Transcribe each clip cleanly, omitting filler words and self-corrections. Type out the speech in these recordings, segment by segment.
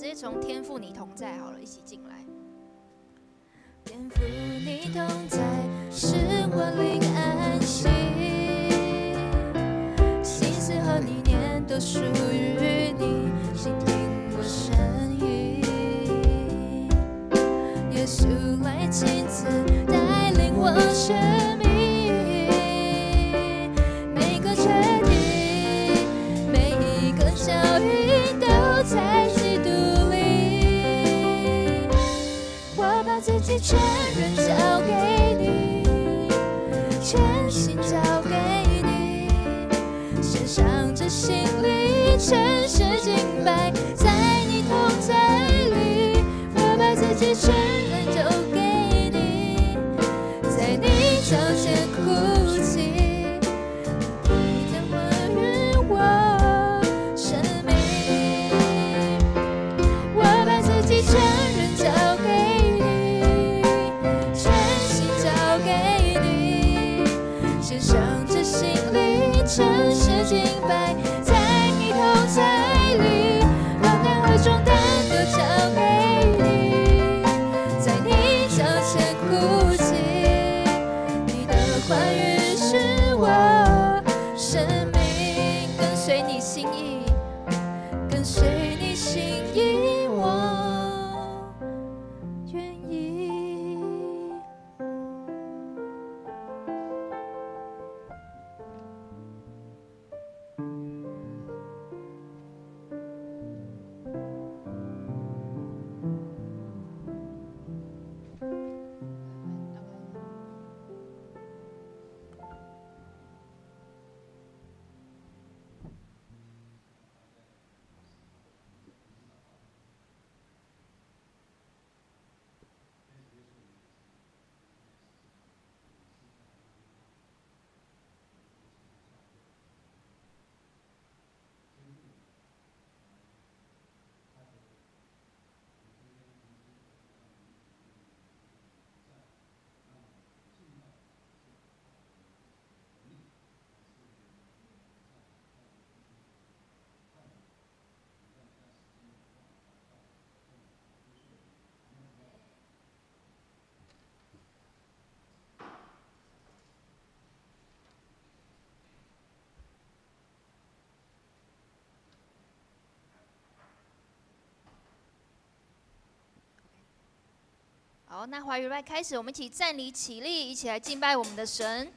接从天父你同在好了，一起进来。天父你同在，使我灵安息，心思和意念都属于你，倾听我声音。耶稣来亲自带领我生命，每个决定，每一个脚印都在基督里。我把自己全人交给你，全心交给你，献上这心灵，诚实敬拜，在你同在里。我把自己全然都给你，在你脚前哭泣，你的话语我生命。我把自己全然交给你，全心交给你，献上这心灵，诚实敬拜，在你同在里。老担和重担都交给你，在你脚前哭泣，你的话语是我生命。跟随你心意，跟随你心意，我愿意。好，那华语拜开始，我们一起站立起立，一起来敬拜我们的神。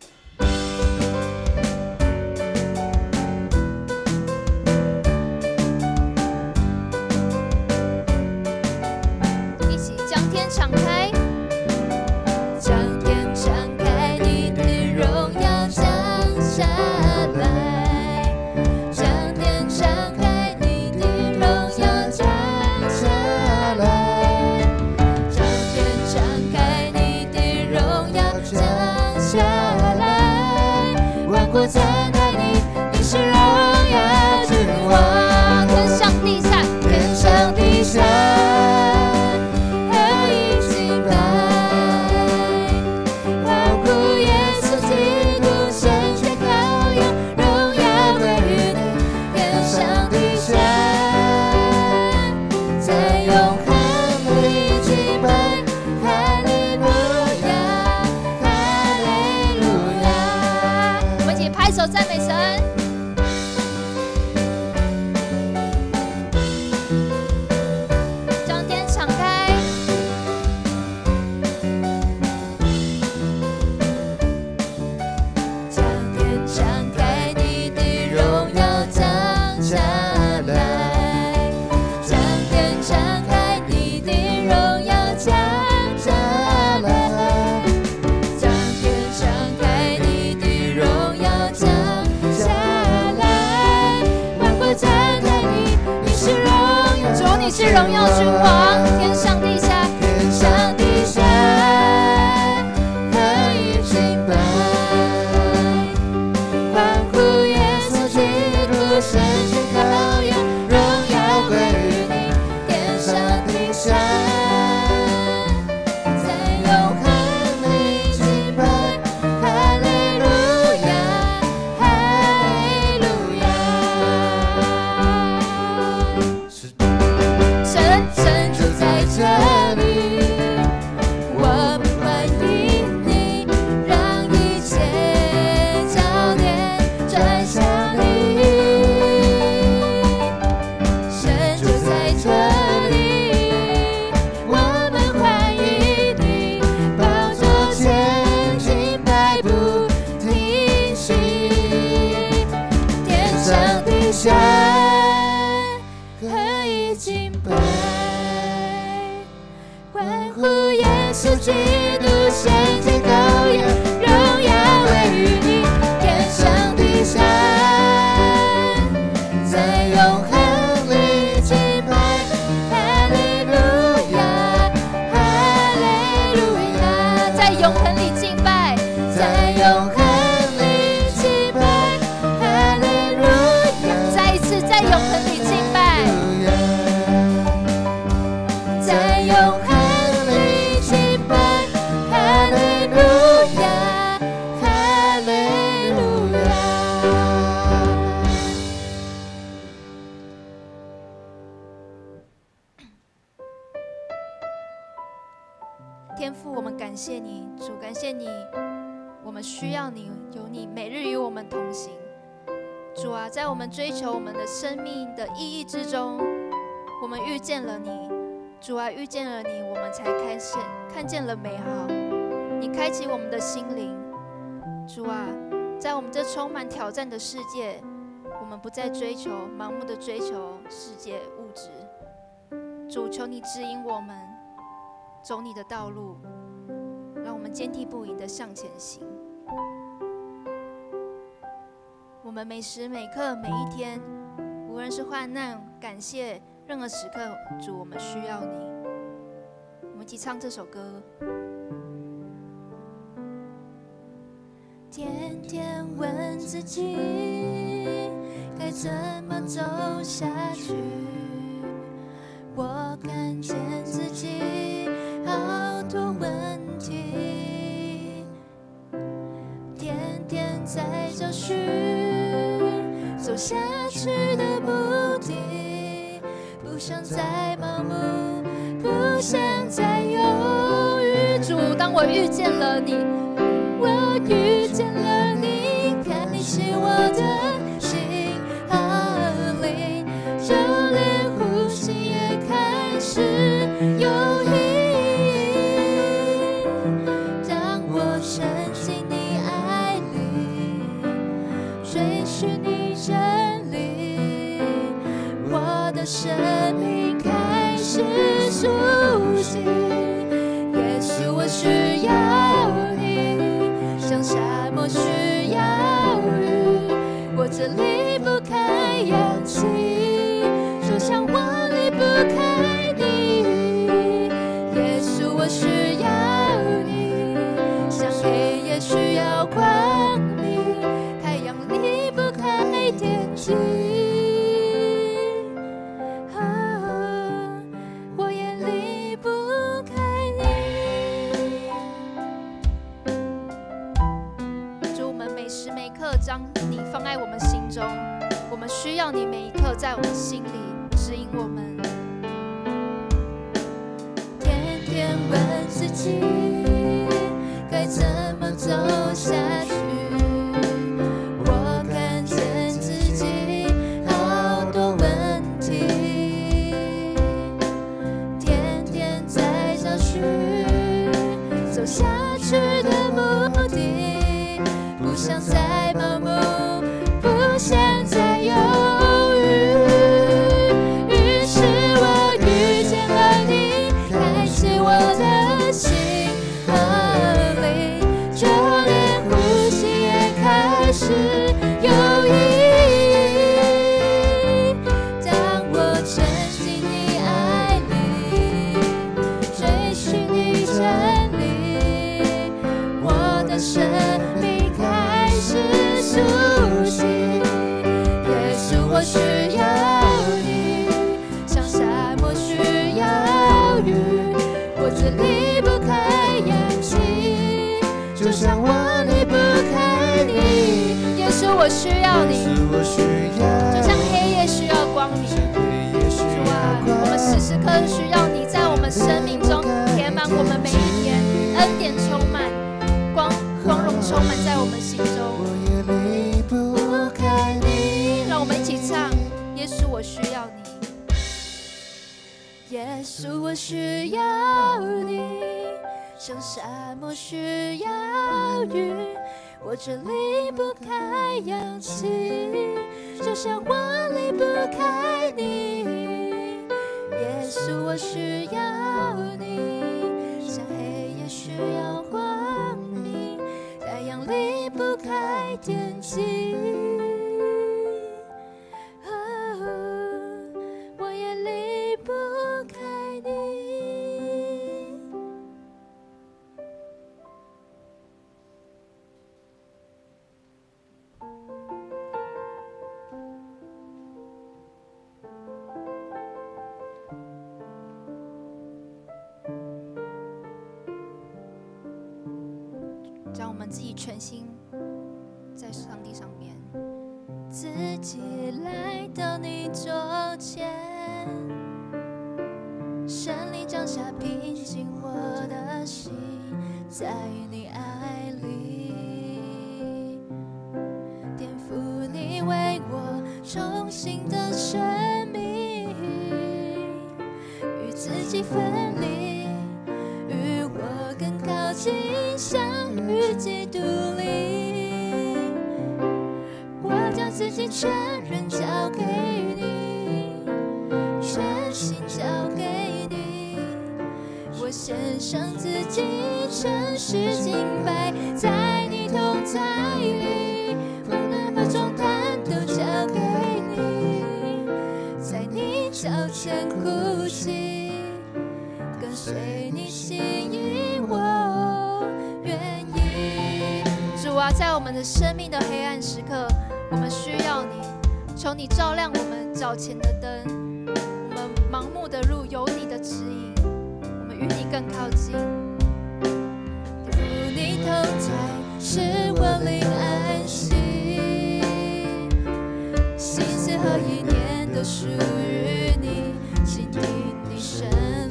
一起将天敞开，将天敞开，你的荣耀降下来。将天敞开，你的荣耀降下来。将天敞开，你的荣耀降下来。万国赞叹你，你是荣耀君王。天上地下，天上地下。赞美神。将天敞开，将天敞开，你的荣耀降下来。将天敞开，你的荣耀降下来。将天敞开，你的荣耀降下来。万国赞叹你，你是荣耀，主你是荣耀君王，天上地下，天上地下可以敬拜。欢呼耶稣基督，圣洁羔羊，荣耀归于你，天上地下。在永恒里敬拜，哈利路亚，哈利路亚。神稣基督献祭羔羊，荣耀归于你，天上地下，在永恒里敬拜，哈利路亚，哈利路亚，在永恒里敬拜，在永恒里敬拜，哈利路亚，再一次在永恒里敬拜，在永恒里敬拜，哈利路亚，哈利路亚。天父，我们感谢你，主，感谢你，我们需要你，有你每日与我们同行。主啊，在我们追求我们的生命的意义之中，我们遇见了你。主啊，遇见了你，我们才看见了美好。你开启我们的心灵。主啊，在我们这充满挑战的世界，我们不再盲目的追求世界物质。主，求你指引我们走你的道路，让我们坚定不移的向前行。我们每时每刻每一天，无论是患难、感谢，任何时刻，主，我们需要你。我们一起唱这首歌。天天问自己该怎么走下去，我看见自己好多问题，天天在找寻走下去的目的，不想再盲目，不想再犹豫。主，当我遇见了你，我遇见了你，开启我的心和灵，就连呼吸也开始有意义。当我沉浸你爱里，追寻你真理，我的生命开始苏醒。耶稣，我需要你，像沙漠需要雨，我这离不开氧气，就像我离不开你。耶稣，我需要你，像黑夜需要光明，太阳离不开天际。我也离不开你。主，我们每时每刻将你放在我们心中，我们需要你每一刻在我们心里指引我们。天天问自己该怎么走下去，我看见自己好多问题，天天在找寻走下去的目的，不想再盲目，不想再犹豫。于是我遇见了你，开启我的心和灵，就连呼吸也开始有意义。当我沉浸你爱里，追寻你真理，我的生命开始苏醒。耶稣，我需要你，像沙漠需要雨，我这离不开氧气，就像我离不开你。耶稣，我需要你，就像黑夜需要光明。主啊，我们时时刻需要你在我们生命中填满我们每一天，恩典充满，光荣充满在我们心中。不开你，让我们一起唱。耶稣，我需要你。耶稣，我需要你，像沙漠需要雨，我这离不开氧气，就像我离不开你。耶稣，我需要你，像黑惦记。我也离不开你。将我们自己全心在上帝上面，自己来到你桌前，圣灵降下平静我的心，在你爱里颠覆你为我重新的生命，与自己分离，与我更靠近，相遇基督里。我将自己全人交给你，全心交给你。我献上自己，诚实敬拜，在你同在里，负担和重担都交给你，在你脚前哭泣，跟随你心意，我愿意。主啊，在我们的生命的黑暗时刻，我们需要你，求你照亮我们脚前的灯，我们盲目的路有你的指引，我们与你更靠近。与你同在，使我灵安息，心思和意念都属于你，倾听你声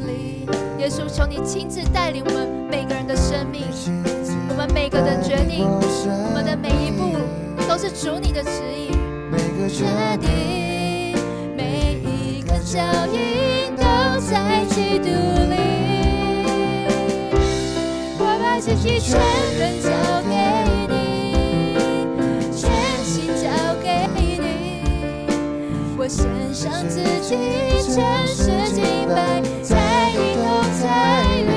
里。耶稣，求你亲自带领我们每个人的生命，我们每个的决定，我们的每一步都是主你的指引。每个决定，每一个脚印都在基督里。我把自己全人交给你，全心交给你。我献上自己，诚实敬拜，在你同在里，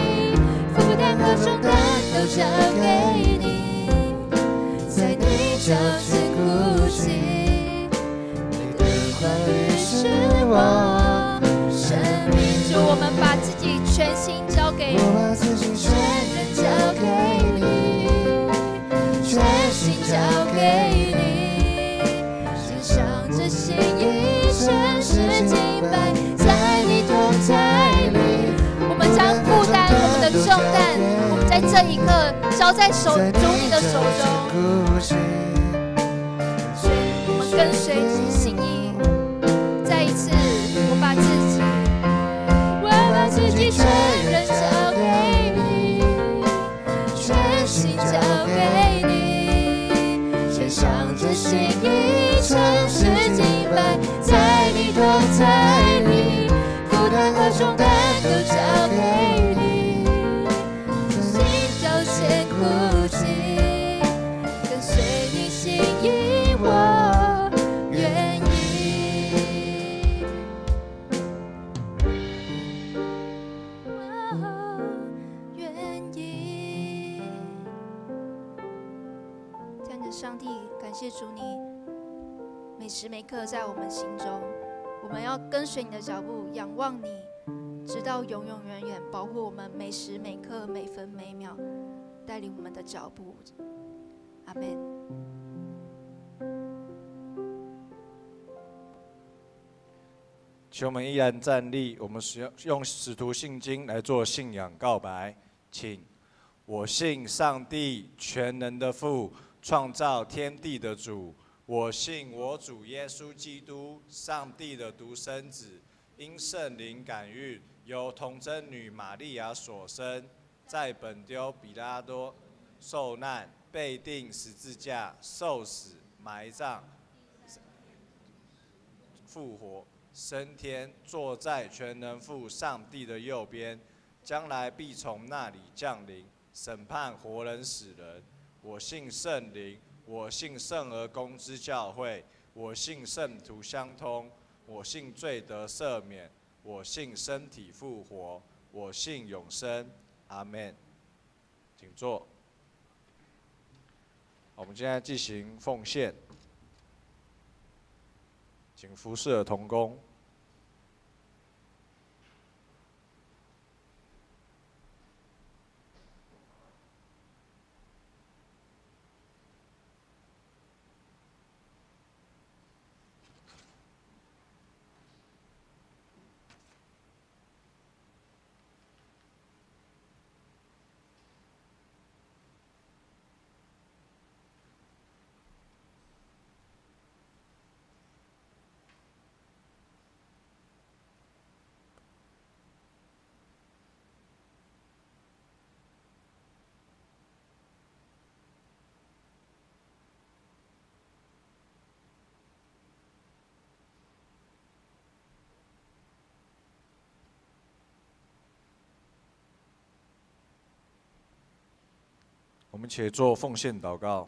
负担和重担都交给你，在你脚前哭泣。欢愉是我生命。主，我们把自己全心交给你，我把自己全人交给你，全心交给你，献上这心意，诚实敬拜，在你同在里。我们将负担我们的重担，我们在这一刻交在主你的手中，我们跟随心意。再一次，我把自己全人交给你，全心交给你，献上这心意，诚实敬拜，在你同在里，负担和重担都交给你，在你脚前哭泣，跟随你心意，我愿意。上帝，感谢主你每时每刻在我们心中，我们要跟随你的脚步，仰望你，直到永永远远，保护我们每时每刻、每分每秒，带领我们的脚步。阿们。请我们依然站立，我们用使徒信经来做信仰告白。请，我信上帝全能的父，创造天地的主。我信我主耶稣基督，上帝的独生子，因圣灵感孕，由童贞女玛利亚所生，在本丢比拉多受难，被钉十字架，受死，埋葬，复活，升天，坐在全能父上帝的右边，将来必从那里降临，审判活人死人。我信圣灵，我信圣而公之教会，我信圣徒相通，我信罪得赦免，我信身体复活，我信永生。阿们。请坐。我们现在进行奉献，请服侍的同工。我们且做奉献祷告。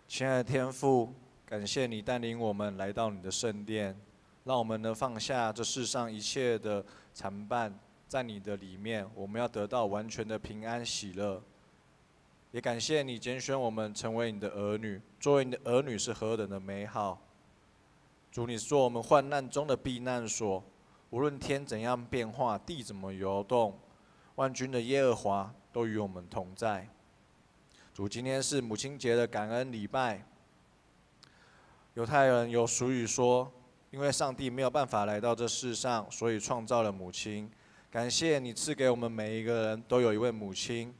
亲爱的天父，感谢你带领我们来到你的圣殿，让我们能放下这世上一切的缠绊，在你的里面，我们要得到完全的平安喜乐。也感谢你拣选我们成为你的儿女，作为你的儿女是何等的美好。主，你做我们患难中的避难所，无论天怎样变化，地怎么游动，万军的耶和华都与我们同在。主，今天是母亲节的感恩礼拜。犹太人有俗语说，因为上帝没有办法来到这世上，所以创造了母亲。感谢你赐给我们每一个人都有一位母亲，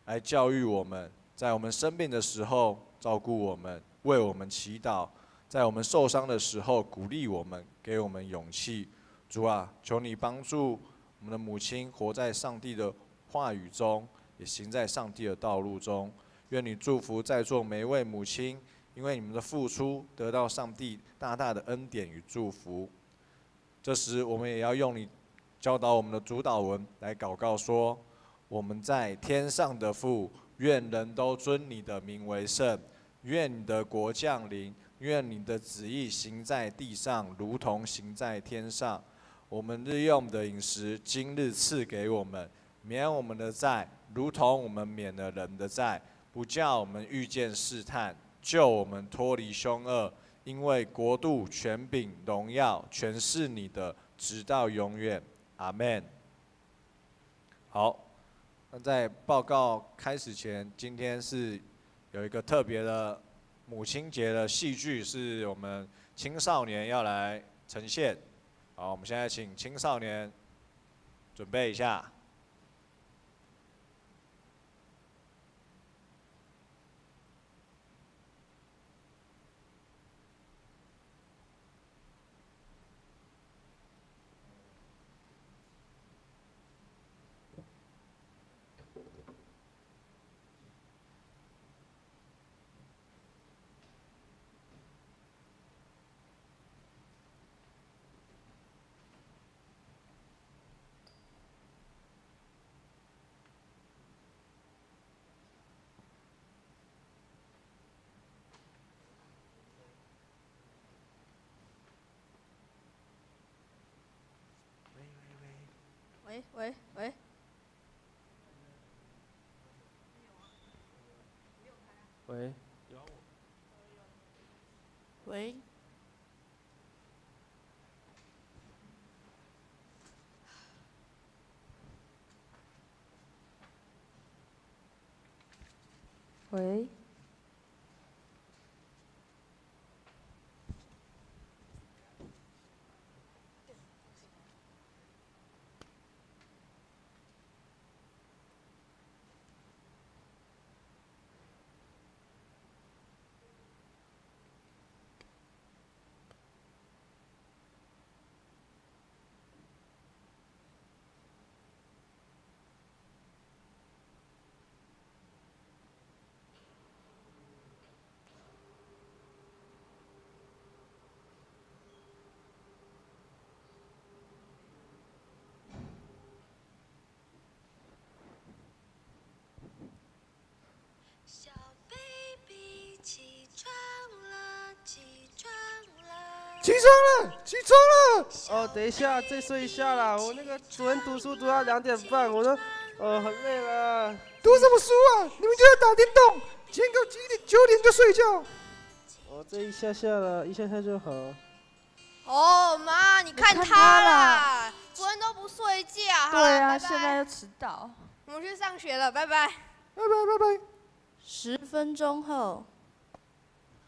来教育我们，在我们生病的时候照顾我们，为我们祈祷，在我们受伤的时候鼓励我们，给我们勇气。主啊，求你帮助我们的母亲活在上帝的话语中，也行在上帝的道路中。愿你祝福在座每一位母亲，因为你们的付出得到上帝大大的恩典与祝福。这时我们也要用你教导我们的主祷文来祷告说，我们在天上的父，愿人都尊你的名为圣，愿你的国降临，愿你的旨意行在地上，如同行在天上。我们日用的饮食，今日赐给我们，免我们的债，如同我们免了人的债，不叫我们遇见试探，救我们脱离凶恶。因为国度、权柄、荣耀，全是你的，直到永远。阿们。好，那在报告开始前，今天是有一个特别的母亲节的戏剧，是我们青少年要来呈现。好，我们现在请青少年准备一下。喂，喂，喂，喂，小 baby 起床了，起床了。起床了，起床了！哦，等一下，再睡一下啦。我那个昨天读书读到2点半，我都很累了。读什么书啊？你们就要打电动，今天给我几点？9点就睡觉。这一下下了，一下下就好。哦妈，你看他啦，昨天都不睡觉。对啊，拜拜现在又迟到。我们去上学了，拜拜。拜拜。10分钟后。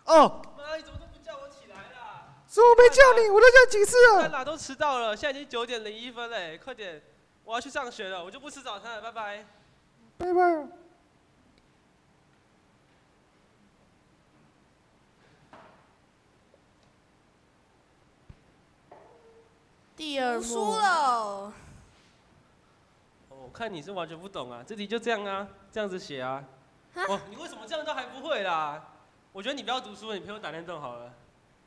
哦。妈，你怎么都不叫我起来啦？说我没叫你，我都叫几次了？看哪都迟到了，现在已经9:01嘞，快点，我要去上学了，我就不吃早餐了，拜拜。拜拜。第二幕。输了。我看你是完全不懂啊，这题就这样啊，这样子写啊。你为什么这样都还不会啦？我觉得你不要读书了，你陪我打电动好了。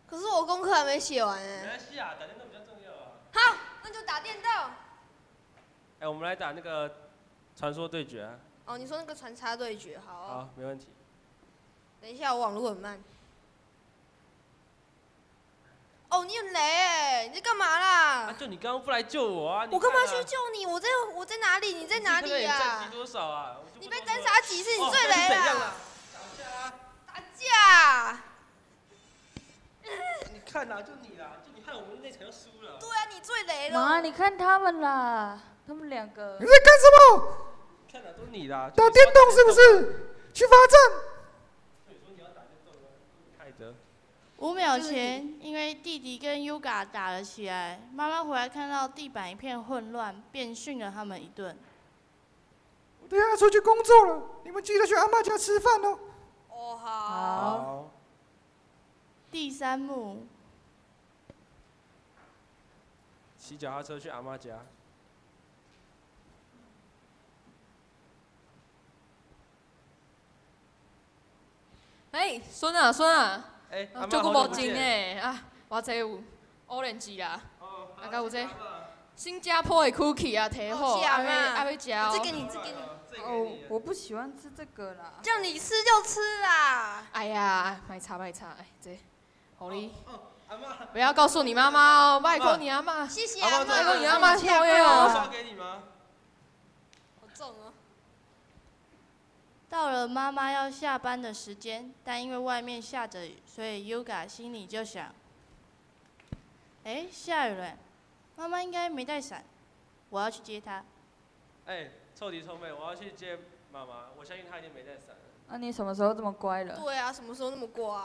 可是我功课还没写完没关系啊，打电动比较重要啊。好，那就打电动。我们来打那个传说对决啊。哦，你说那个传插对决，好。好，没问题。等一下，我网络很慢。哦，你很雷哎！你在干嘛啦？就你刚刚不来救我啊！我干嘛去救你？我在哪里？你在哪里呀？战绩多少啊？你被单杀几次？你最雷了！打架！你看啦，就你啦，就你害我们那场就输了。对啊，你最雷了。妈，你看他们啦，他们2个。你在干什么？看啦，都你啦。打电动是不是？去罚站。5秒前，因为弟弟跟 Yuga 打了起来，妈妈回来看到地板一片混乱，便训了他们一顿。我等下出去工作了，你们记得去阿妈家吃饭哦。哦，好。第3幕。骑脚踏车去阿妈家。孙啊孙啊！做个无钱诶啊！我这有orange啦，啊，甲有这新加坡的 cookie 啊，摕好，爱要食哦。这给你。哦，我不喜欢吃这个啦。叫你吃就吃啦。哎呀，卖差，这，好你。不要告诉你妈妈哦，拜托你阿妈。谢谢阿妈。拜托你阿妈听我哦。刷给你吗？好重哦。到了妈妈要下班的时间，但因为外面下着雨，所以 Yuga 心里就想：下雨了，妈妈应该没带伞，我要去接她。臭弟臭妹，我要去接妈妈，我相信她一定没带伞。那你什么时候这么乖了？对啊，什么时候那么乖？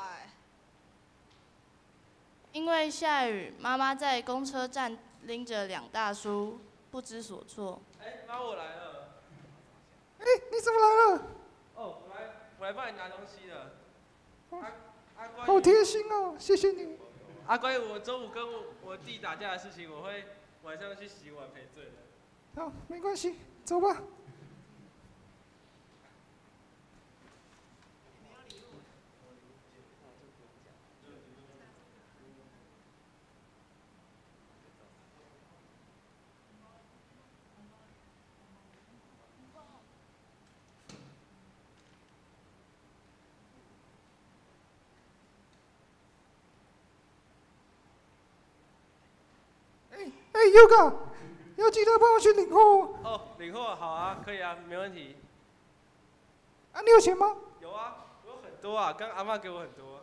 因为下雨，妈妈在公车站拎着2大书，不知所措。妈，我来了。你怎么来了？我来帮你拿东西了。阿乖，好贴心哦，谢谢你。阿乖，我中午跟我弟打架的事情，我会晚上去洗碗赔罪的。好，没关系，走吧。Yuga， 要记得帮我去领货哦。领货好啊，可以啊，没问题。你有钱吗？有啊，我有很多啊，刚阿嬤给我很多。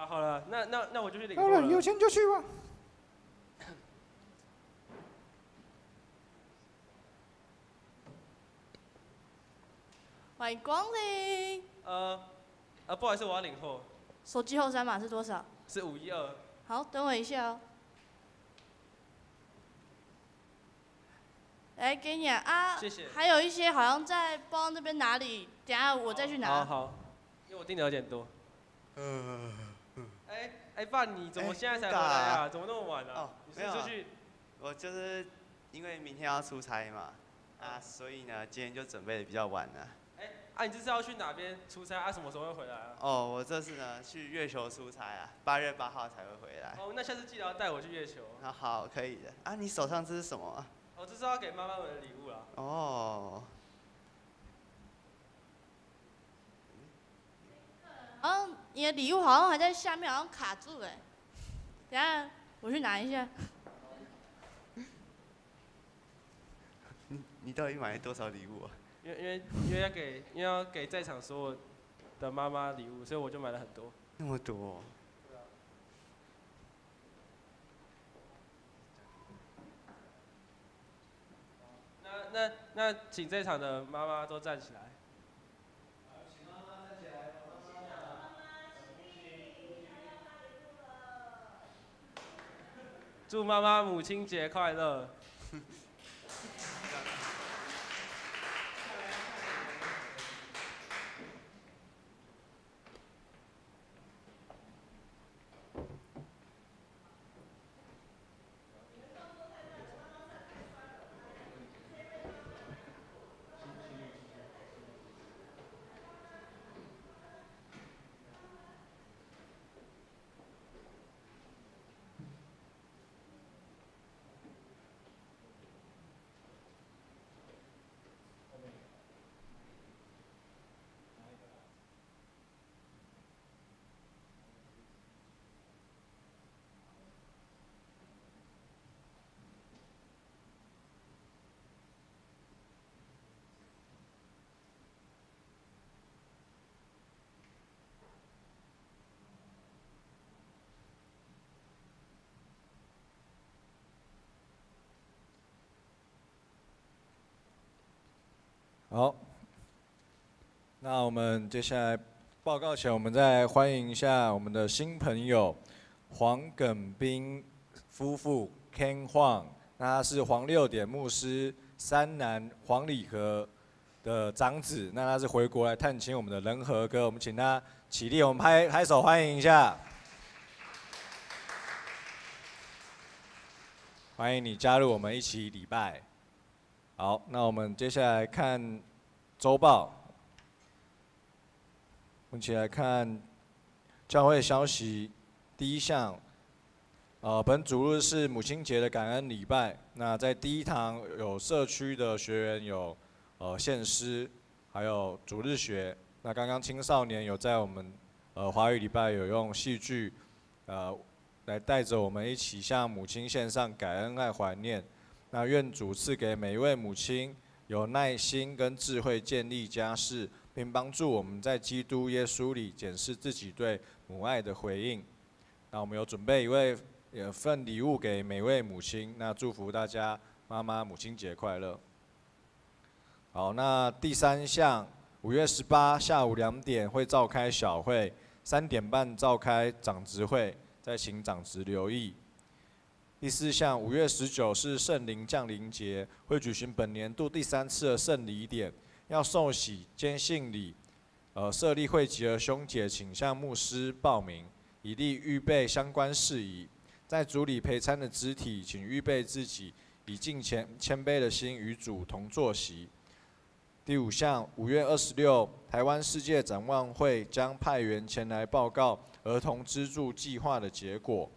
好了，那我就去领货了。好了，有钱就去吧。欢迎光临。不好意思，我要领货。手机后3码是多少？是512。好，等我一下哦。来，给你啊。谢谢。还有一些好像在包那边哪里，等下我再去拿。好，因为我订的有点多。爸，你怎么现在才回来啊？怎么那么晚啊？你是出去？我就是因为明天要出差嘛，所以呢，今天就准备的比较晚了。你这次要去哪边出差？什么时候会回来啊？我这次呢去月球出差啊，8月8号才会回来。那下次记得要带我去月球。好，可以的。你手上这是什么啊？这是要给妈妈们的礼物啦。你的礼物好像还在下面，好像卡住哎。等下我去拿一下。你到底买了多少礼物啊？因为要给在场所有的妈妈礼物，所以我就买了很多。那么多、哦。那请在场的妈妈都站起来。请妈妈站起来，祝妈妈母亲节快乐！好，那我们接下来报告前，我们再欢迎一下我们的新朋友黄耿斌夫妇 Ken Huang， 那他是黄六点牧师三男黄礼和的长子，那他是回国来探亲我们的仁和哥，我们请他起立，我们拍手欢迎一下。欢迎你加入我们一起礼拜。好，那我们接下来看周报。我们一起来看教会消息。第一项，本主日是母亲节的感恩礼拜。那在第一堂有社区的学员有献诗，还有主日学。那刚刚青少年有在我们华语礼拜有用戏剧来带着我们一起向母亲献上感恩爱怀念。那愿主赐给每一位母亲有耐心跟智慧建立家室，并帮助我们在基督耶稣里检视自己对母爱的回应。那我们有准备一份礼物给每位母亲，那祝福大家妈妈母亲节快乐。好，那第三项，5月18下午2点会召开小会，3点半召开长执会，再请长执留意。第四项，5月19是圣灵降临节，会举行本年度第3次的圣礼典，要受洗兼信礼。设立会集的兄姐，请向牧师报名，以利预备相关事宜。在主里陪餐的肢体，请预备自己，以敬谦卑的心与主同坐席。第五项，5月26，台湾世界展望会将派员前来报告儿童资助计划的结果。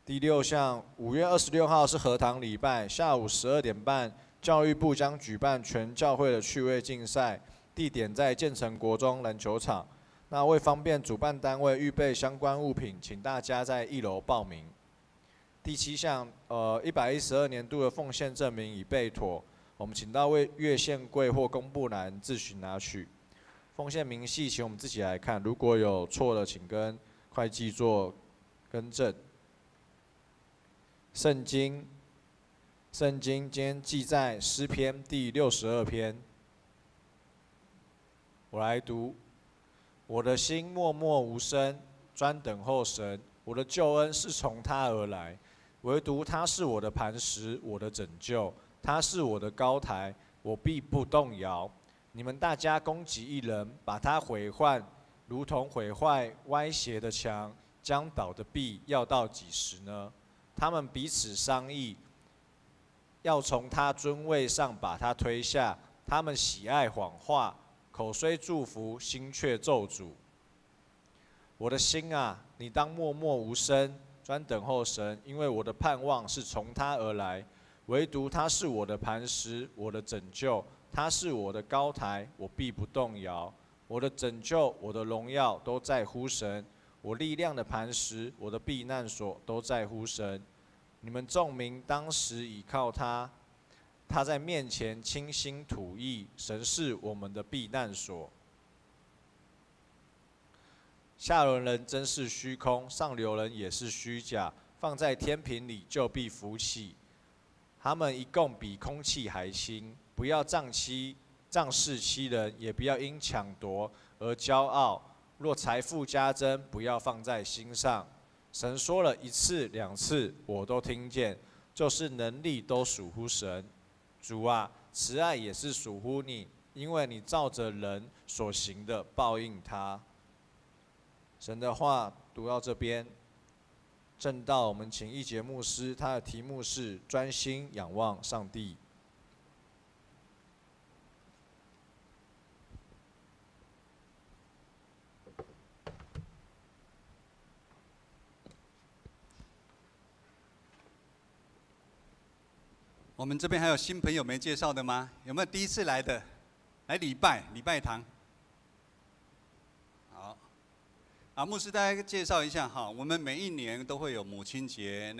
第六项，5月26号是禾堂礼拜，下午12点半，教育部将举办全教会的趣味竞赛，地点在建成国中篮球场。那为方便主办单位预备相关物品，请大家在1楼报名。第七项，112年度的奉献证明已备妥，我们请到月献柜或公布栏自行拿取。奉献明细，请我们自己来看，如果有错的，请跟会计做更正。圣经今天记在诗篇第62篇，我来读。我的心默默无声，专等候神。我的救恩是从他而来，唯独他是我的磐石，我的拯救。他是我的高台，我必不动摇。你们大家攻击一人，把他毁坏，如同毁坏歪斜的墙，将倒的壁，要到几时呢？他们彼此商议，要从他尊位上把他推下。他们喜爱谎话，口虽祝福，心却咒诅。我的心啊，你当默默无声，专等候神，因为我的盼望是从他而来。唯独他是我的磐石，我的拯救，他是我的高台，我必不动摇。我的拯救，我的荣耀都在乎神。我力量的磐石，我的避难所都在乎神。你们众民当时倚靠他，他在面前倾心吐意，神是我们的避难所。下流人真是虚空，上流人也是虚假，放在天平里就必浮起。他们一共比空气还轻。不要仗势欺人，也不要因抢夺而骄傲。若财富加增，不要放在心上。神说了1次2次，我都听见，就是能力都属乎神。主啊，慈爱也是属乎你，因为你照着人所行的报应他。神的话读到这边，正道我们请一节牧师，他的题目是专心仰望上帝。我们这边还有新朋友没介绍的吗？有没有第一次来的？来礼拜堂。好，牧师大家介绍一下哈。我们每一年都会有母亲节、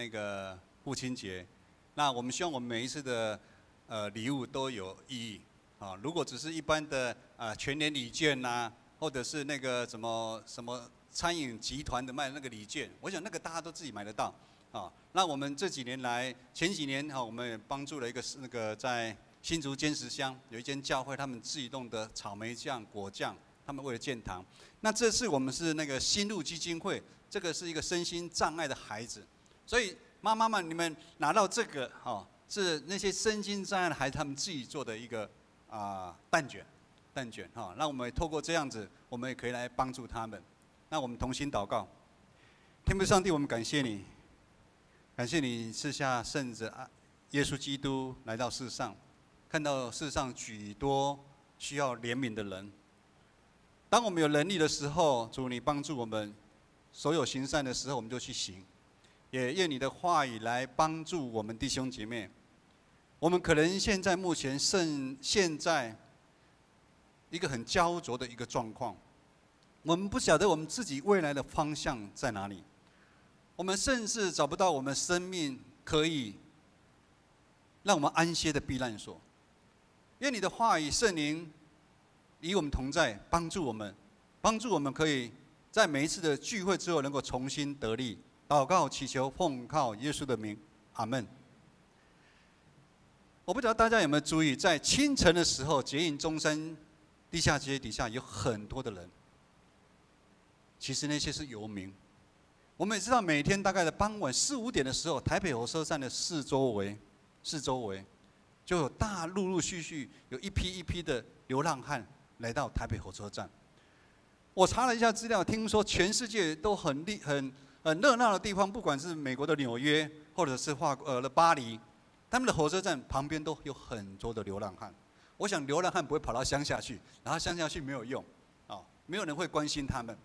父亲节，那我们希望我们每一次的礼物都有意义啊。如果只是一般的全年礼券呐，或者是那个什么餐饮集团的卖的那个礼券，我想那个大家都自己买得到。那我们这几年来，前几年我们也帮助了一个在新竹尖石乡有一间教会，他们自己弄的草莓酱、果酱，他们为了建堂。那这次我们是那个新路基金会，这个是一个身心障碍的孩子，所以妈妈们你们拿到这个是那些身心障碍的孩子他们自己做的一个蛋卷那我们透过这样子，我们也可以来帮助他们。那我们同心祷告，天父上帝，我们感谢你。感谢你赐下圣子耶稣基督来到世上，看到世上许多需要怜悯的人。当我们有能力的时候，主你帮助我们，所有行善的时候我们就去行，也愿你的话语来帮助我们弟兄姐妹。我们可能目前现在一个很焦灼的一个状况，我们不晓得我们自己未来的方向在哪里。我们甚至找不到我们生命可以让我们安歇的避难所。愿你的话语圣灵与我们同在，帮助我们可以在每一次的聚会之后能够重新得力。祷告祈求奉靠耶稣的名，阿们。我不知道大家有没有注意，在清晨的时候，捷运中山地下街底下有很多的人，其实那些是游民。我们也知道，每天大概的傍晚4、5点的时候，台北火车站的四周围，就有陆陆续续有一批一批的流浪汉来到台北火车站。我查了一下资料，听说全世界都很热闹的地方，不管是美国的纽约，或者是法国的巴黎，他们的火车站旁边都有很多的流浪汉。我想流浪汉不会跑到乡下去，然后乡下去没有用，没有人会关心他们。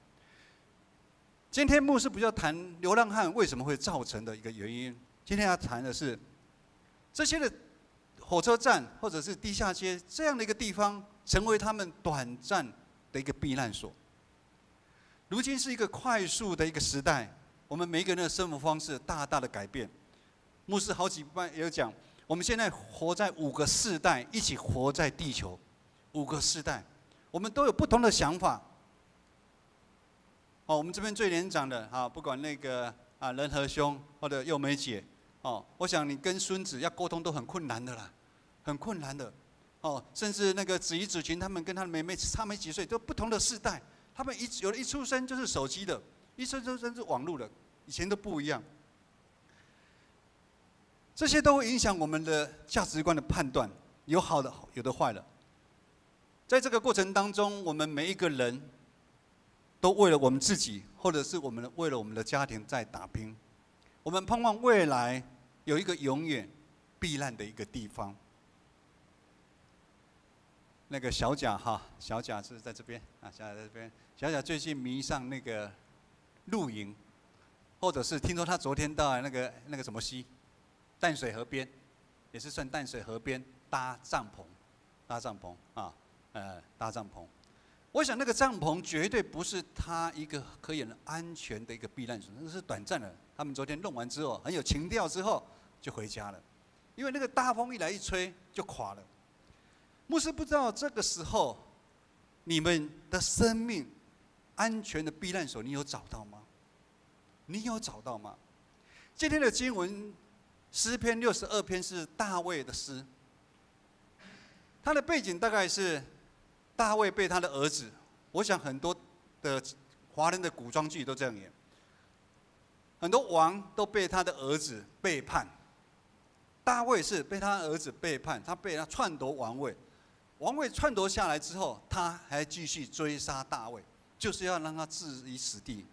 今天牧师不要谈流浪汉为什么会造成的一个原因，今天要谈的是这些的火车站或者是地下街这样的一个地方，成为他们短暂的一个避难所。如今是一个快速的一个时代，我们每一个人的生活方式大大的改变。牧师好几班也有讲，我们现在活在5个世代，一起活在地球，5个世代，我们都有不同的想法。我们这边最年长的不管那个仁和兄或者佑美姐，我想你跟孙子要沟通都很困难的啦，很困难的，甚至那个子怡子群他们跟他的妹妹差没几岁，都不同的世代，他们有的一出生就是手机的，一出生是网络的，以前都不一样，这些都会影响我们的价值观的判断，有好的，有的坏的。在这个过程当中，我们每一个人都为了我们自己，或者是为了我们的家庭在打拼。我们盼望未来有一个永远避难的一个地方。那个小贾小贾是在这边小贾在这边。小贾最近迷上那个露营，或者是听说他昨天到那个什么溪，淡水河边，也是算淡水河边搭帐篷搭帐篷。我想那个帐篷绝对不是他一个可以很安全的一个避难所，那是短暂的。他们昨天弄完之后很有情调之后就回家了。因为那个大风一来一吹就垮了。牧师不知道这个时候你们的生命安全的避难所，你有找到吗？你有找到吗？今天的经文诗篇62篇是大卫的诗，他的背景大概是大卫被他的儿子，我想很多的华人的古装剧都这样演，很多王都被他的儿子背叛，大卫是被他儿子背叛，他被他篡夺王位，王位篡夺下来之后，他还继续追杀大卫，就是要让他置于死地。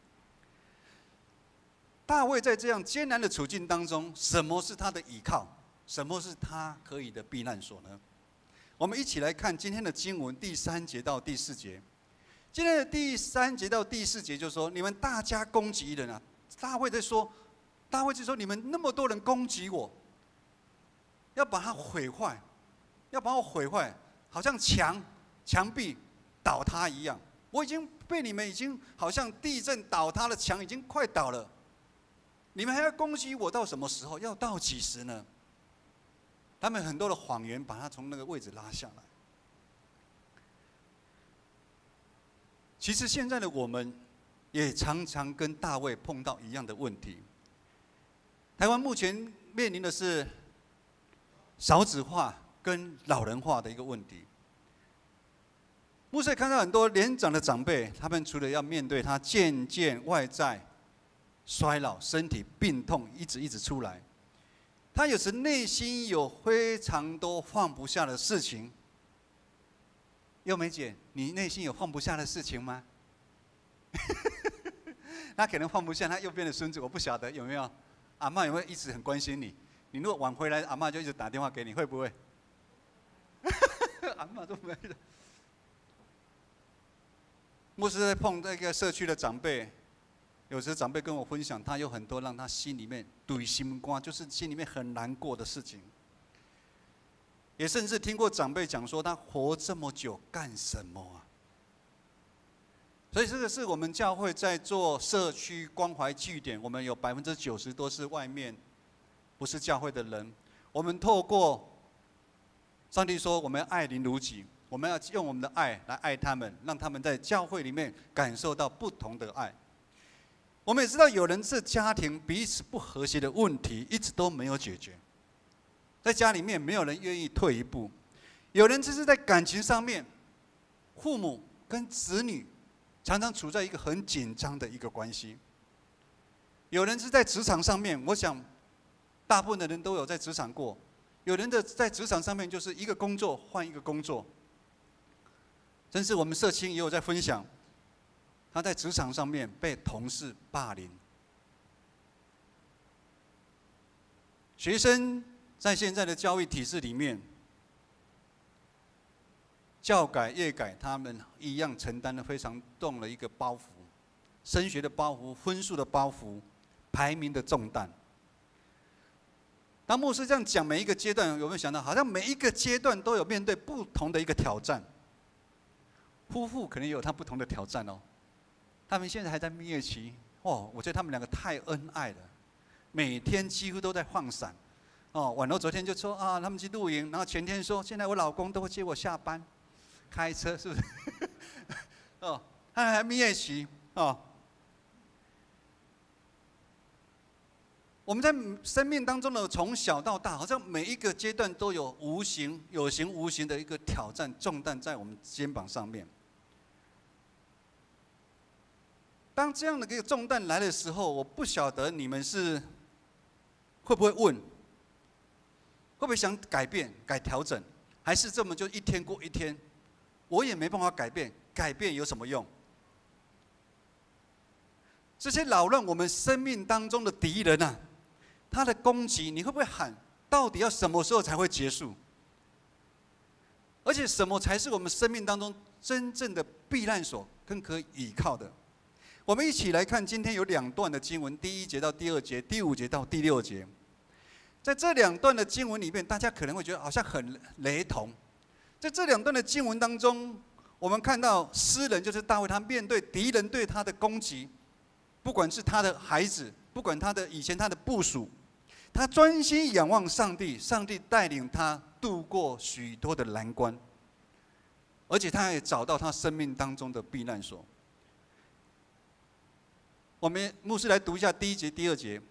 大卫在这样艰难的处境当中，什么是他的依靠？什么是他可以的避难所呢？我们一起来看今天的经文第3节到第4节。今天的第3节到第4节就说：你们大家攻击人啊！大卫就说，你们那么多人攻击我，要把它毁坏，要把我毁坏，好像墙壁倒塌一样。我已经被你们已经好像地震倒塌的墙已经快倒了。你们还要攻击我到什么时候？要到几时呢？他们很多的谎言把他从那个位置拉下来。其实现在的我们，也常常跟大卫碰到一样的问题。台湾目前面临的是少子化跟老人化的一个问题。牧师也看到很多年长的长辈，他们除了要面对他渐渐外在衰老、身体病痛一直出来，他有时内心有非常多放不下的事情。幼梅姐，你内心有放不下的事情吗？他可能放不下他右边的孙子，我不晓得有没有。阿嬷有没有一直很关心你？你如果晚回来，阿嬷就一直打电话给你，会不会？阿嬷都没了。牧师在碰那个社区的长辈。有时长辈跟我分享，他有很多让他心里面堆心肝，就是心里面很难过的事情。也甚至听过长辈讲说，他活这么久干什么啊？所以这个是我们教会在做社区关怀据点，我们有90%都是外面不是教会的人。我们透过上帝说，我们要爱邻如己，我们要用我们的爱来爱他们，让他们在教会里面感受到不同的爱。我们也知道，有人是家庭彼此不和谐的问题一直都没有解决，在家里面没有人愿意退一步；有人就是在感情上面，父母跟子女常常处在一个很紧张的一个关系；有人是在职场上面，我想大部分的人都有在职场过；有人的在职场上面就是一个工作换一个工作，甚至我们社青也有在分享。他在职场上面被同事霸凌，学生在现在的教育体制里面，教改、业改，他们一样承担了非常重的一个包袱，升学的包袱、分数的包袱、排名的重担。当牧师这样讲，每一个阶段有没有想到，好像每一个阶段都有面对不同的一个挑战？夫妇可能也有他不同的挑战哦。他们现在还在蜜月期，哦，我觉得他们两个太恩爱了，每天几乎都在放闪。哦，婉柔昨天就说啊，他们去露营，然后前天说，现在我老公都会接我下班，开车是不是？哦，他还蜜月期哦。我们在生命当中呢，从小到大，好像每一个阶段都有有形无形的一个挑战重担在我们肩膀上面。当这样的一个重担来的时候，我不晓得你们是会不会问，会不会想改变、调整，还是这么就一天过一天？我也没办法改变，改变有什么用？这些扰乱我们生命当中的敌人啊，他的攻击，你会不会喊？到底要什么时候才会结束？而且什么才是我们生命当中真正的避难所，更可以依靠的？我们一起来看，今天有2段的经文，第1节到第2节，第5节到第6节。在这2段的经文里面，大家可能会觉得好像很雷同。在这2段的经文当中，我们看到诗人就是大卫，他面对敌人对他的攻击，不管是他的孩子，不管以前他的部属，他专心仰望上帝，上帝带领他度过许多的难关，而且他也找到他生命当中的避难所。我们牧师来读一下第1节、第2节。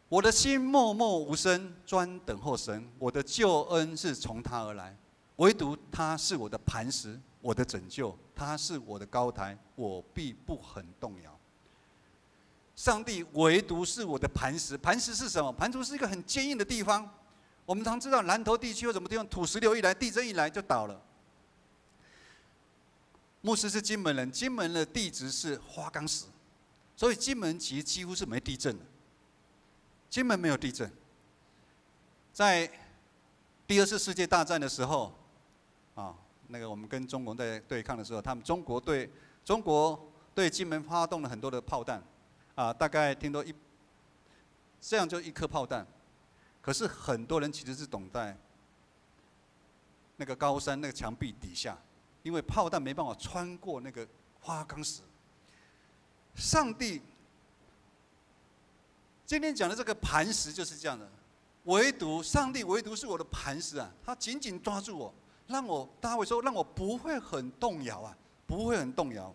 我的心默默无声，专等候神。我的救恩是从他而来，唯独他是我的磐石，我的拯救。他是我的高台，我必不很动摇。上帝唯独是我的磐石。磐石是什么？磐石是一个很坚硬的地方。我们常知道南投地区有什么地方，土石流一来，地震一来就倒了。牧师是金门人，金门的地质是花岗石，所以金门其实几乎是没地震的。金门没有地震。在第2次世界大战的时候，那个我们跟中国在对抗的时候，中国对金门发动了很多的炮弹，大概听说这样就1颗炮弹，可是很多人其实是懂在那个高山那个墙壁底下，因为炮弹没办法穿过那个花岗石。上帝今天讲的这个磐石就是这样的，上帝唯独是我的磐石啊，他紧紧抓住我，大家会说让我不会很动摇啊，不会很动摇。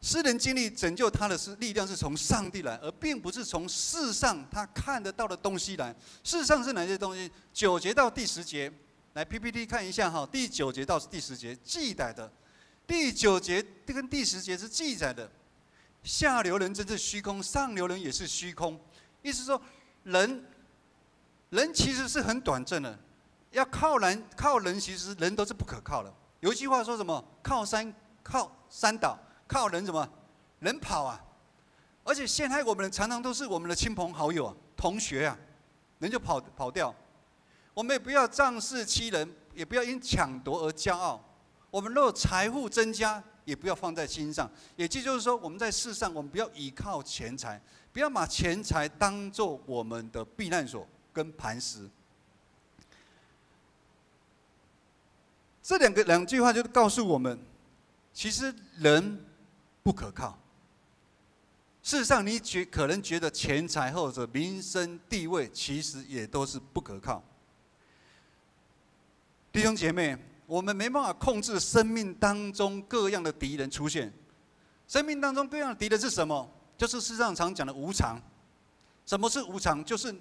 诗人经历拯救他的力量是从上帝来，而并不是从世上他看得到的东西来。世上是哪些东西？9节到第10节，来 PPT 看一下哈，第9节到第10节记载的。第9节跟第10节是记载的，下流人真是虚空，上流人也是虚空。意思说，人其实是很短暂的，要靠人，其实人都是不可靠的。有一句话说什么？靠山倒，靠人什么？人跑啊！而且陷害我们的常常都是我们的亲朋好友、同学啊，人就跑掉。我们也不要仗势欺人，也不要因抢夺而骄傲。我们若财富增加，也不要放在心上。也就是说，我们在世上，我们不要依靠钱财，不要把钱财当作我们的避难所跟磐石。这两句话就告诉我们，其实人不可靠。事实上，你可能觉得钱财或者名声地位，其实也都是不可靠。弟兄姐妹，我们没办法控制生命当中各样的敌人出现。生命当中各样的敌人是什么？就是世上常讲的无常。什么是无常？就是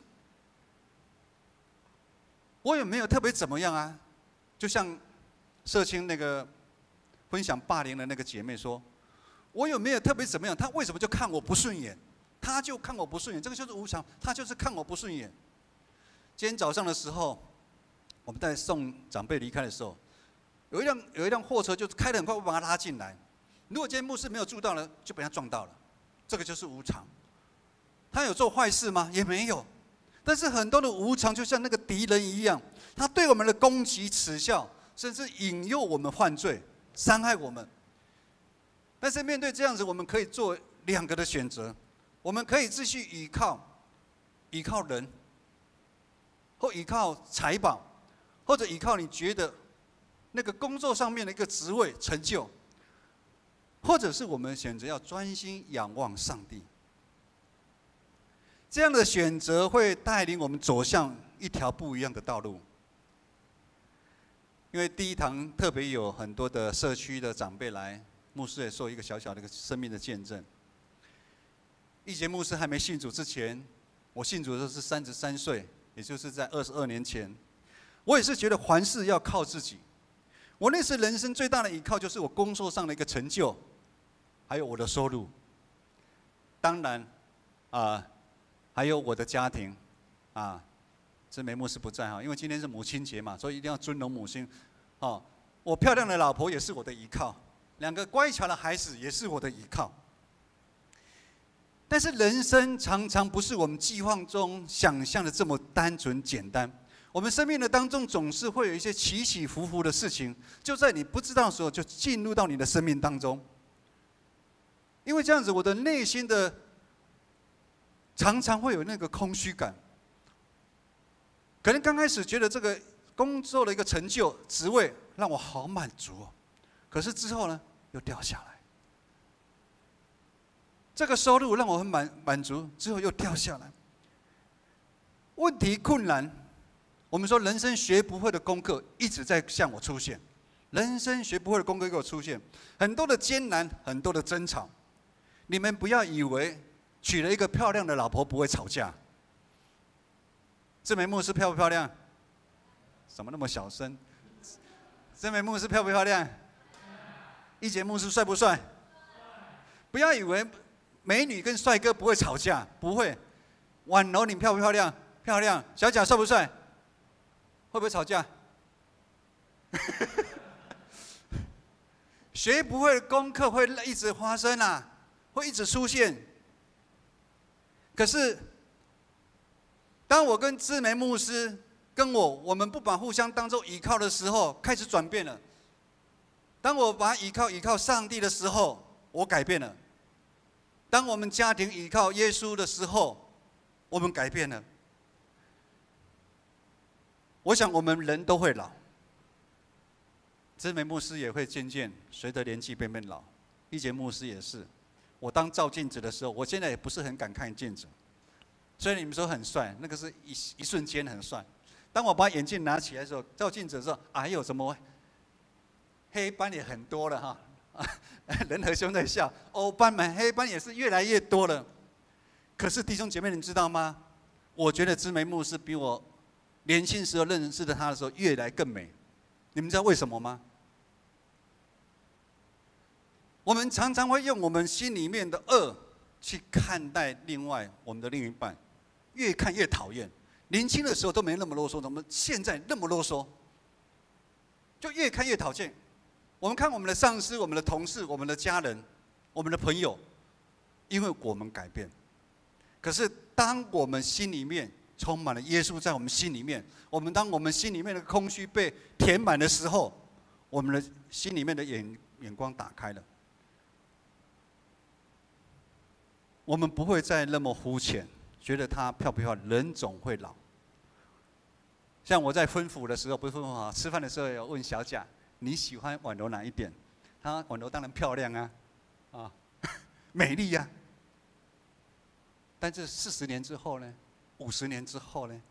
我有没有特别怎么样啊？就像社青那个分享霸凌的那个姐妹说，我有没有特别怎么样？他为什么就看我不顺眼？他就看我不顺眼，这个就是无常，他就是看我不顺眼。今天早上的时候，我们在送长辈离开的时候，有一辆货车就开得很快，我把他拉进来。如果今天牧师没有注到呢，就被他撞到了。这个就是无常。他有做坏事吗？也没有。但是很多的无常就像那个敌人一样，他对我们的攻击、耻笑，甚至引诱我们犯罪，伤害我们。但是面对这样子，我们可以做2个的选择：我们可以继续依靠人，或依靠财宝，或者依靠你觉得那个工作上面的一个职位成就，或者是我们选择要专心仰望上帝。这样的选择会带领我们走向一条不一样的道路。因为第一堂特别有很多的社区的长辈来，牧师也说一个小小的一个生命的见证。一节牧师还没信主之前，我信主的时候是33岁，也就是在22年前。我也是觉得凡事要靠自己。我那时人生最大的依靠就是我工作上的一个成就，还有我的收入。当然，还有我的家庭，这梅牧师不在哈，因为今天是母亲节嘛，所以一定要尊荣母亲。我漂亮的老婆也是我的依靠，2个乖巧的孩子也是我的依靠。但是人生常常不是我们计划中想象的这么单纯简单。我们生命的当中总是会有一些起起伏伏的事情，就在你不知道的时候就进入到你的生命当中。因为这样子，我的内心的常常会有那个空虚感。可能刚开始觉得这个工作的一个成就、职位让我好满足哦，可是之后呢，又掉下来。这个收入让我很满足，之后又掉下来。问题困难，我们说人生学不会的功课一直在向我出现，人生学不会的功课给我出现，很多的艰难，很多的争吵。你们不要以为娶了一个漂亮的老婆不会吵架。这枚牧师漂不漂亮？怎么那么小声？这枚牧师漂不漂亮？一节牧师帅不帅？不要以为美女跟帅哥不会吵架，不会。婉柔你漂不漂亮？漂亮。小贾帅不帅？会不会吵架？学不会的功课会一直发生啊，会一直出现。可是，当我跟志梅牧师跟我们不把互相当作依靠的时候，开始转变了。当我把依靠上帝的时候，我改变了。当我们家庭依靠耶稣的时候，我们改变了。我想我们人都会老，志梅牧师也会渐渐随着年纪变老，一节牧师也是。我当照镜子的时候，我现在也不是很敢看镜子。所以你们说很帅，那个是一瞬间很帅。当我把眼镜拿起来的时候，照镜子的时候，哎呦，怎么黑斑也很多了哈？仁和兄在笑，欧斑们黑斑也是越来越多了。可是弟兄姐妹，你知道吗？我觉得芝梅牧师比我年轻时候认识的他的时候越来更美。你们知道为什么吗？我们常常会用我们心里面的恶去看待我们的另一半，越看越讨厌。年轻的时候都没那么啰嗦，怎么现在那么啰嗦？就越看越讨厌。我们看我们的上司、我们的同事、我们的家人、我们的朋友，因为我们改变。可是当我们心里面充满了耶稣在我们心里面，当我们心里面的空虚被填满的时候，我们的心里面的眼光打开了。我们不会再那么肤浅，觉得他漂不漂亮，人总会老。像我在婚服的时候，不是婚服啊，吃饭的时候有问小贾，你喜欢婉柔哪一点？婉柔当然漂亮啊，美丽啊。但是40年之后呢？50年之后呢？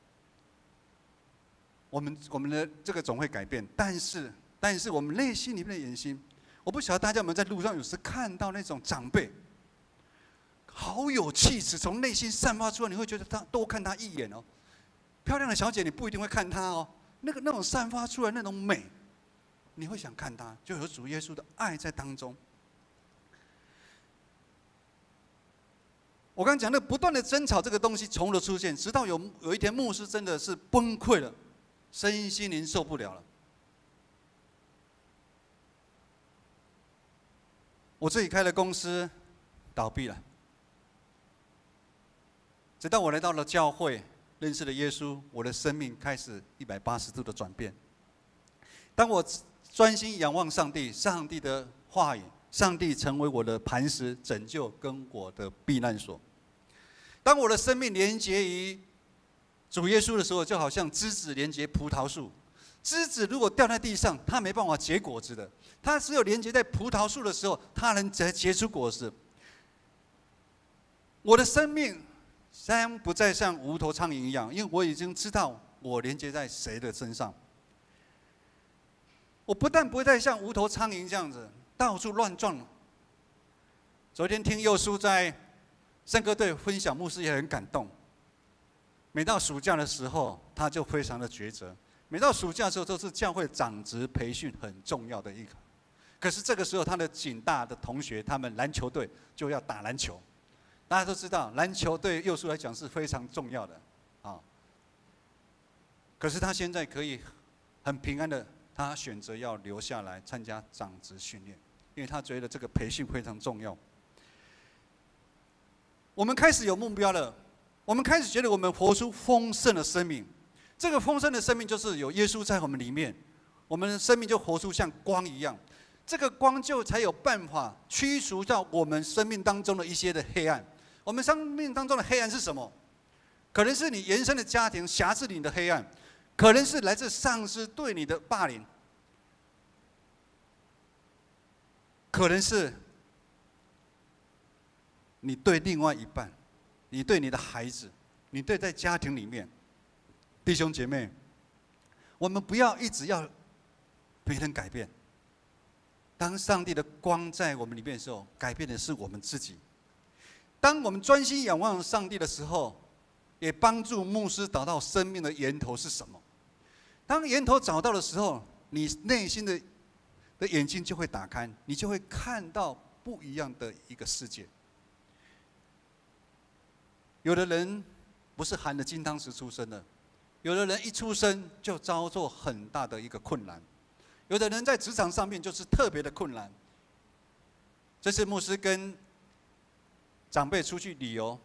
我们的这个总会改变，但是我们内心里面的眼睛，我不晓得大家有没有在路上有时看到那种长辈，好有气质，从内心散发出来，你会觉得多看他一眼哦。漂亮的小姐，你不一定会看她哦，那种散发出来那种美，你会想看她，就有主耶稣的爱在当中。我刚刚讲的不断的争吵这个东西从头出现，直到有一天牧师真的是崩溃了，身心灵受不了了。我自己开的公司倒闭了，直到我来到了教会，认识了耶稣，我的生命开始180度的转变。当我专心仰望上帝，上帝的话语，上帝成为我的磐石、拯救跟我的避难所。当我的生命连结于主耶稣的时候，就好像枝子连结葡萄树。枝子如果掉在地上，它没办法结果子的。它只有连接在葡萄树的时候，它能结出果实。我的生命将不再像无头苍蝇一样，因为我已经知道我连接在谁的身上。我不但不会再像无头苍蝇这样子到处乱撞。昨天听佑叔在圣歌队分享，牧师也很感动。每到暑假的时候，他就非常的抉择。每到暑假的时候，都是教会长职培训很重要的一个。可是这个时候，他的警大的同学，他们篮球队就要打篮球。大家都知道，篮球对佑叔来讲是非常重要的啊。可是他现在可以很平安的，他选择要留下来参加长职训练，因为他觉得这个培训非常重要。我们开始有目标了，我们开始觉得我们活出丰盛的生命。这个丰盛的生命就是有耶稣在我们里面，我们的生命就活出像光一样。这个光就才有办法驱除掉我们生命当中的一些的黑暗。我们生命当中的黑暗是什么？可能是你原生的家庭辖制你的黑暗，可能是来自上司对你的霸凌，可能是你对另外一半，你对你的孩子，你对在家庭里面，弟兄姐妹，我们不要一直要别人改变。当上帝的光在我们里面的时候，改变的是我们自己。当我们专心仰望上帝的时候，也帮助牧师找到生命的源头是什么。当源头找到的时候，你内心的眼睛就会打开，你就会看到不一样的一个世界。有的人不是含着金汤匙出生的，有的人一出生就遭受很大的一个困难，有的人在职场上面就是特别的困难。这次牧师跟长辈出去旅游，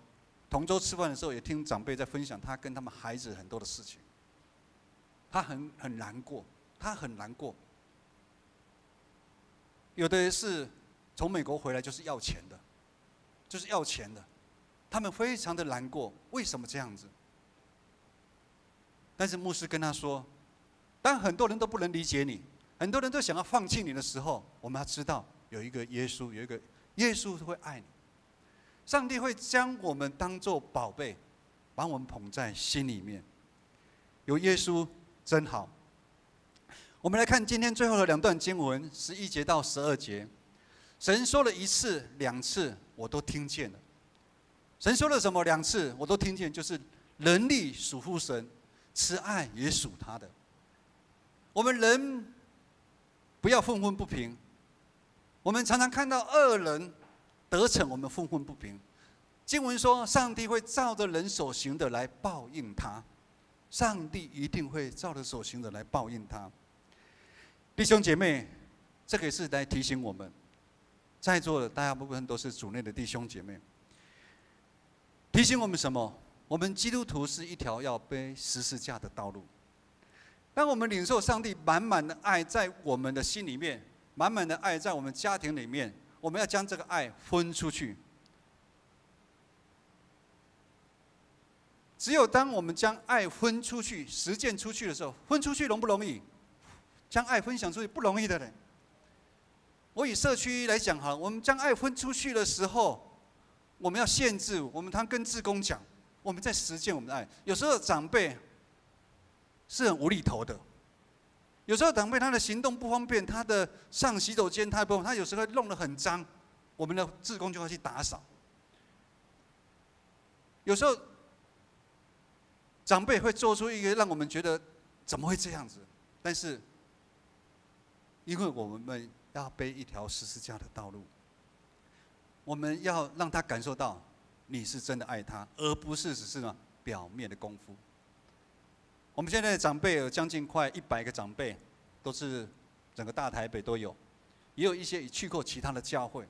同舟吃饭的时候，也听长辈在分享他跟他们孩子很多的事情。他很难过，他很难过。有的人是从美国回来就是要钱的，就是要钱的，他们非常的难过，为什么这样子？但是牧师跟他说，当很多人都不能理解你，很多人都想要放弃你的时候，我们要知道有一个耶稣，有一个耶稣会爱你。上帝会将我们当作宝贝，把我们捧在心里面。有耶稣真好。我们来看今天最后的2段经文，11节到12节。神说了1次、2次，我都听见了。神说了什么？2次我都听见，就是能力属乎神，慈爱也属他的。我们人不要愤愤不平。我们常常看到恶人得逞，我们愤愤不平。经文说，上帝会照着人所行的来报应他。上帝一定会照着所行的来报应他。弟兄姐妹，这个也是来提醒我们，在座的大部分都是主内的弟兄姐妹。提醒我们什么？我们基督徒是一条要背十字架的道路。当我们领受上帝满满的爱在我们的心里面，满满的爱在我们家庭里面，我们要将这个爱分出去。只有当我们将爱分出去、实践出去的时候，分出去容不容易？将爱分享出去不容易的人。我以社区来讲哈，我们将爱分出去的时候，我们要限制。我们常跟志工讲，我们在实践我们的爱。有时候长辈是很无厘头的，有时候长辈他的行动不方便，他的上洗手间他不，他有时候弄得很脏，我们的志工就要去打扫。有时候长辈会做出一个让我们觉得怎么会这样子？但是，因为我们要背一条十字架的道路，我们要让他感受到你是真的爱他，而不是只是表面的功夫。我们现在的长辈有将近快100个长辈，都是整个大台北都有，也有一些去过其他的教会，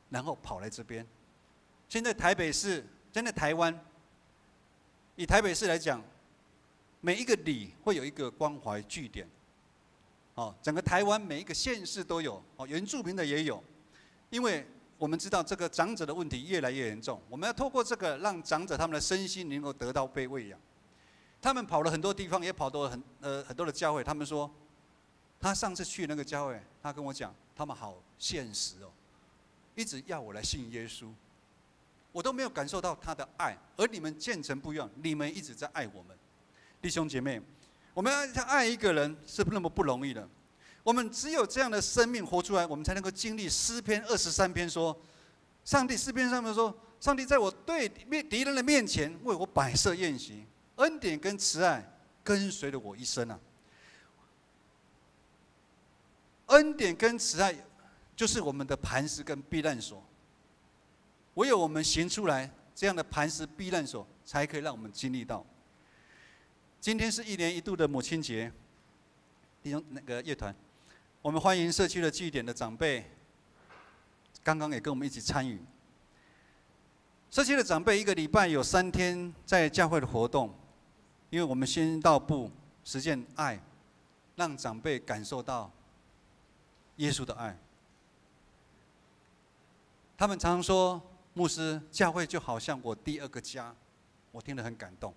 然后跑来这边。现在台北市，现在台湾。以台北市来讲，每一个里会有一个关怀据点，整个台湾每一个县市都有，原住民的也有，因为我们知道这个长者的问题越来越严重，我们要透过这个让长者他们的身心能够得到被喂养。他们跑了很多地方，也跑到很多的教会，他们说，他上次去那个教会，他跟我讲，他们好现实哦，一直要我来信耶稣。我都没有感受到他的爱，而你们建成不一样，你们一直在爱我们，弟兄姐妹，我们要爱一个人是那么不容易的。我们只有这样的生命活出来，我们才能够经历诗篇23篇说，上帝诗篇上面说，上帝在我对敌人的面前为我摆设宴席，恩典跟慈爱跟随了我一生啊。恩典跟慈爱就是我们的磐石跟避难所。唯有我们行出来这样的磐石避难所，才可以让我们经历到。今天是1年1度的母亲节，弟兄那个乐团，我们欢迎社区的据点的长辈，刚刚也跟我们一起参与。社区的长辈1个礼拜有3天在教会的活动，因为我们先到部实践爱，让长辈感受到耶稣的爱。他们常常说，牧师，教会就好像我第2个家，我听得很感动，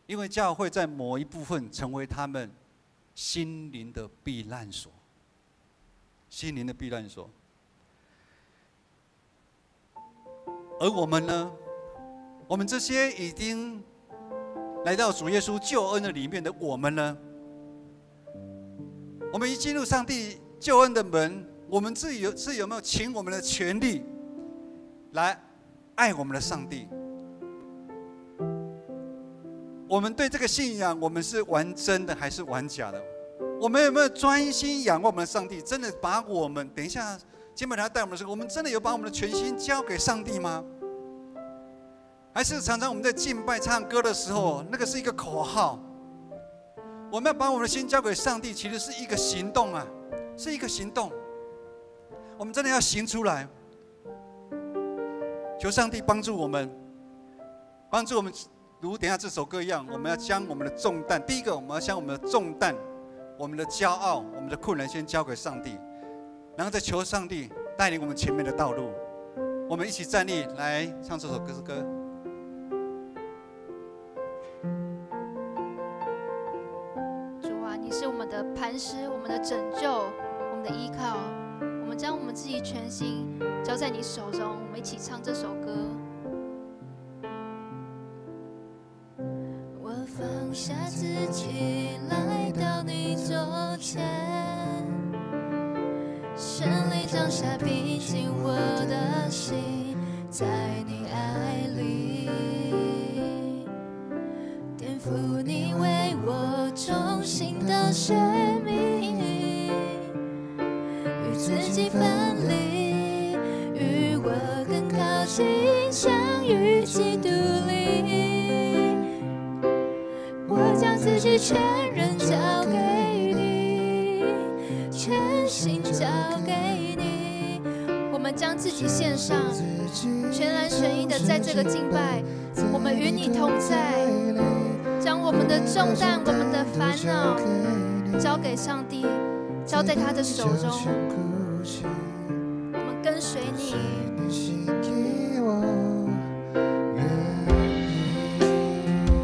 因为教会在某一部分成为他们心灵的避难所，心灵的避难所。而我们呢？我们这些已经来到主耶稣救恩的里面的我们呢？我们一进入上帝救恩的门，我们自己有没有尽我们的全力来爱我们的上帝？我们对这个信仰，我们是玩真的还是玩假的？我们有没有专心仰望我们的上帝？真的把我们，等一下金本他带我们的时候，我们真的有把我们的全心交给上帝吗？还是常常我们在敬拜唱歌的时候，那个是一个口号？我们要把我们的心交给上帝，其实是一个行动啊，是一个行动。我们真的要行出来。求上帝帮助我们，帮助我们，如等一下这首歌一样，我们要将我们的重担，第一个我们要将我们的重担、我们的骄傲、我们的困难先交给上帝，然后再求上帝带领我们前面的道路。我们一起站立来唱这首歌。你是我们的磐石，我们的拯救，我们的依靠。我们将我们自己全心交在你手中。我们一起唱这首歌。我放下自己，来到你座前，胜利降下，平静我的心，在你爱里。颠覆你为我重新的生命，与自己分离，与我更靠近，相遇基督里。我将自己全人交给你，全心交给你。我们将自己献上，全然全意的在这个敬拜，我们与你同在。将我们的重担、我们的烦恼交给上帝，交在他的手中。我们跟随你。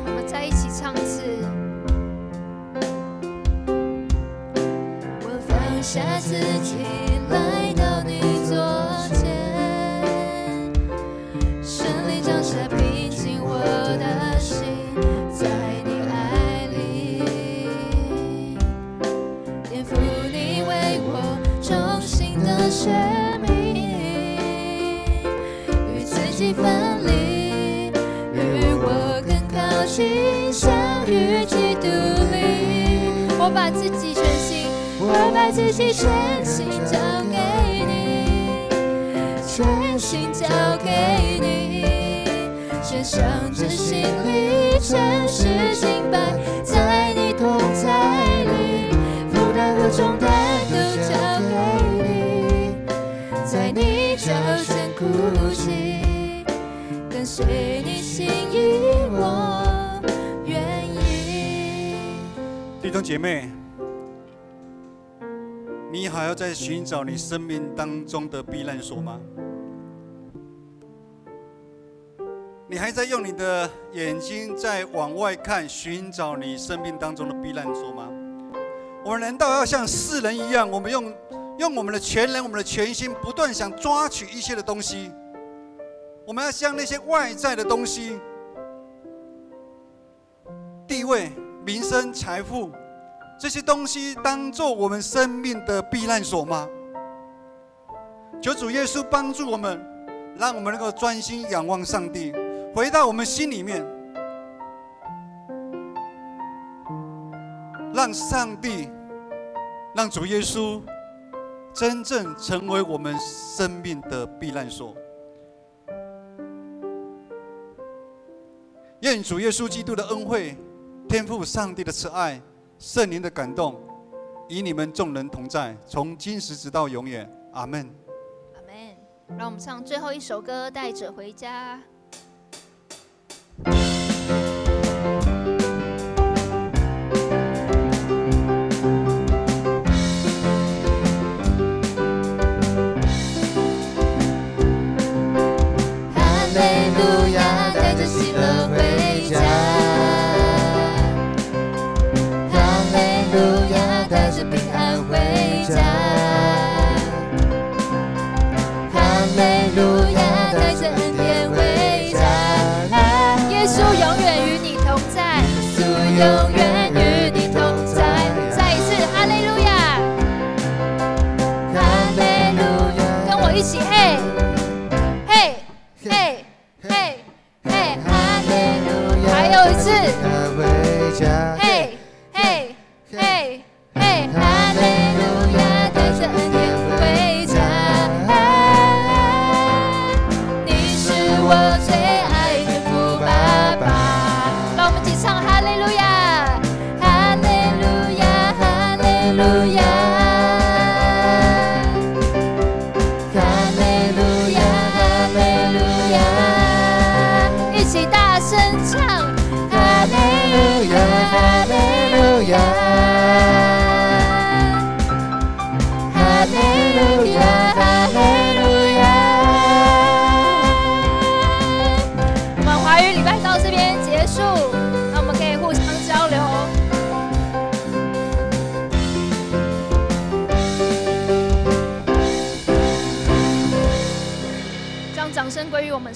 我们再一起唱一次。我放下自己，来到你座前，胜利降下，平静我的心。生命与自己分离，与我更靠近，相遇基督里。我把自己全心，我把自己全心交给你，全心交给你，献上这心里，诚实敬拜，在你同在里，负担和重担都交给你。在你脚前哭泣，跟随你心意，我愿意。弟兄姐妹，你还要在寻找你生命当中的避难所吗？你还在用你的眼睛在往外看，寻找你生命当中的避难所吗？我们难道要像世人一样，我们用我们的全人、我们的全心，不断想抓取一切的东西？我们要将那些外在的东西，地位、名声、财富，这些东西当作我们生命的避难所吗？求主耶稣帮助我们，让我们能够专心仰望上帝，回到我们心里面，让上帝、让主耶稣真正成为我们生命的避难所。愿主耶稣基督的恩惠、天父上帝的慈爱、圣灵的感动，与你们众人同在，从今时直到永远。阿们。阿们。让我们唱最后一首歌，带着回家。哈利路亚，带着喜乐回家。哈利路亚，带着平安回家。哈利路亚，带着恩典永远与你同在。再一次，哈利路亚，哈利路亚，跟我一起，嘿，嘿，嘿，嘿，嘿，哈利路亚，还有一次，嘿，嘿，嘿，嘿，哈利路亚，带着恩典回家。你是我最爱的父爸爸。让我们一起唱哈利路亚，哈利路亚，哈利路亚，哈利路亚，哈利路亚，一起大声唱，哈利路亚，哈利路亚，哈利路亚，哈利路亚。我们华语礼拜到这边结束，那我们可以互相交流。将掌声归于我们。